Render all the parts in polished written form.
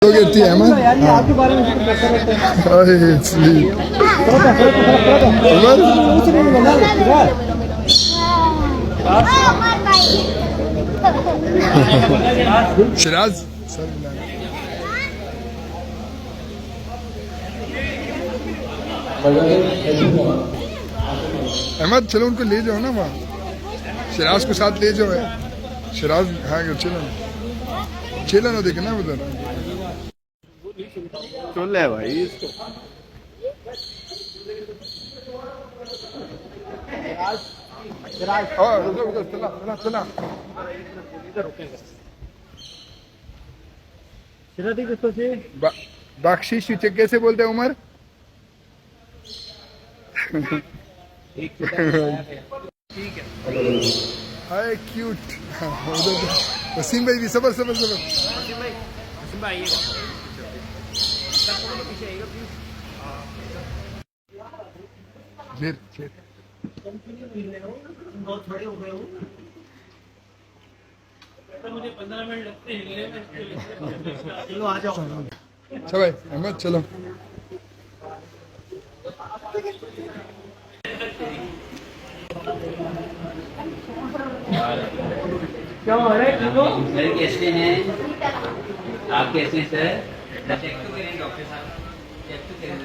photo खींचती है अहमद आपके बारे में शिराज अहमद चलो उनको ले जाओ ना वहाँ शिराज को साथ ले जाओ शिराज हाँ चलो ना देखना उधर सुन ले भाई इसको चला बख्शीश कैसे बोलते हैं उमर हाय क्यूट वसीम भाई भी सबर सबर सबर मुझे 15 मिनट लगते हैं चलो आ जाओ अच्छा भाई अहमद चलो क्या हो रहा है सर कैसे हैं आप कैसे हैं सर चेक तो करें डॉक्टर साहब चेक तो करें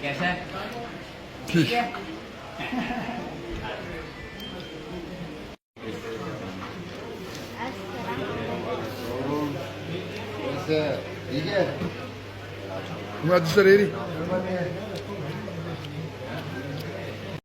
कैसा है ठीक है ठीक है सर